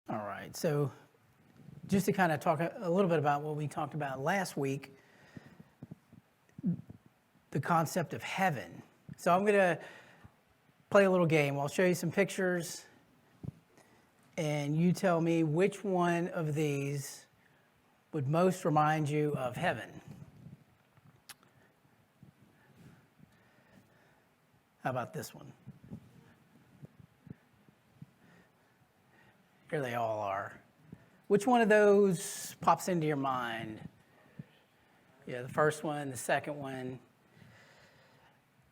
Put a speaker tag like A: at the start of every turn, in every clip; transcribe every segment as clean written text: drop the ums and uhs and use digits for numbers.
A: All right, so just to kind of talk a little bit about what we talked about last week, the concept of heaven. So I'm going to play a little game. I'll show you some pictures, and you tell me which one of these would most remind you of heaven. How about this one? Here they all are. Which one of those pops into your mind? Yeah, the first one, the second one.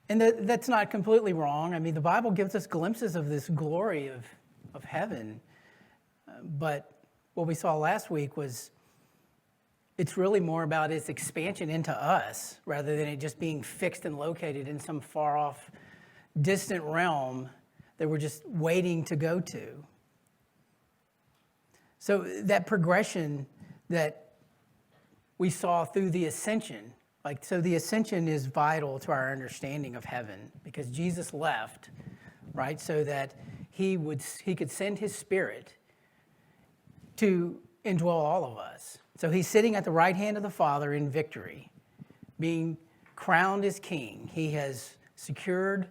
A: And that's not completely wrong. I mean, the Bible gives us glimpses of this glory of heaven. But what we saw last week was it's really more about its expansion into us rather than it just being fixed and located in some far-off, distant realm that we're just waiting to go to. So that progression that we saw through the ascension, so the ascension is vital to our understanding of heaven because Jesus left, right, so that he could send his Spirit to indwell all of us. So he's sitting at the right hand of the Father in victory, being crowned as king. He has secured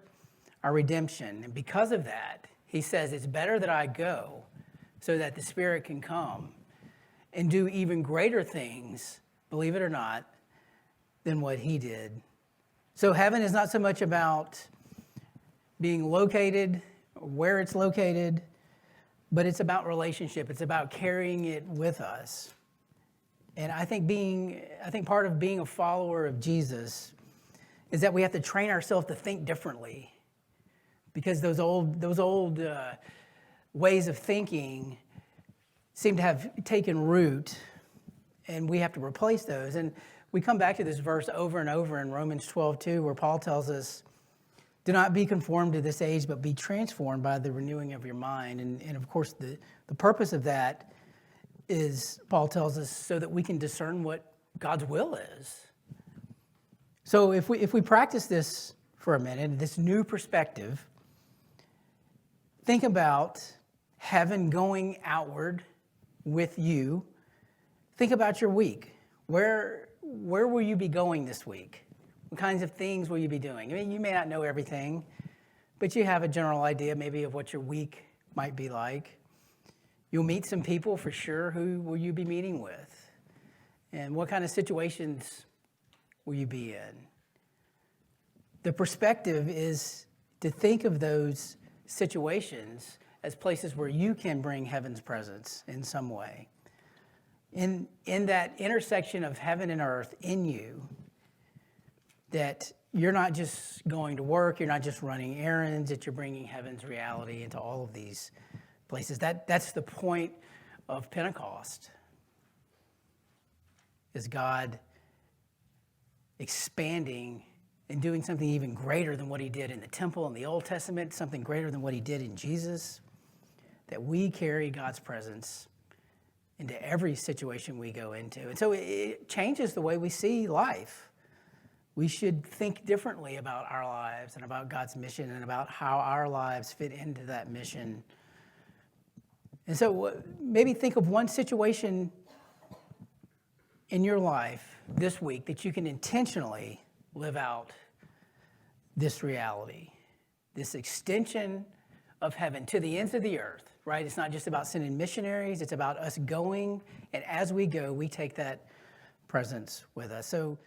A: our redemption. And because of that, he says, it's better that I go so that the Spirit can come and do even greater things, believe it or not, than what he did. So heaven is not so much about being located, or where it's located, but it's about relationship. It's about carrying it with us. And I think part of being a follower of Jesus is that we have to train ourselves to think differently, because those old ways of thinking seem to have taken root, and we have to replace those. And we come back to this verse over and over in Romans 12:2, where Paul tells us, do not be conformed to this age, but be transformed by the renewing of your mind. And of course, the purpose of that is, Paul tells us, so that we can discern what God's will is. So if we practice this for a minute, this new perspective, think about heaven going outward with you. Think about your week. Where will you be going this week? What kinds of things will you be doing? I mean, you may not know everything, but you have a general idea maybe of what your week might be like. You'll meet some people for sure. Who will you be meeting with? And what kind of situations will you be in? The perspective is to think of those situations as places where you can bring heaven's presence in some way. In that intersection of heaven and earth in you, that you're not just going to work, you're not just running errands, that you're bringing heaven's reality into all of these places. That's the point of Pentecost, is God expanding and doing something even greater than what he did in the temple in the Old Testament, something greater than what he did in Jesus, that we carry God's presence into every situation we go into. And so it changes the way we see life. We should think differently about our lives and about God's mission and about how our lives fit into that mission. And so maybe think of one situation in your life this week that you can intentionally live out this reality, this extension of heaven to the ends of the earth, right? It's not just about sending missionaries, it's about us going, and as we go, we take that presence with us. So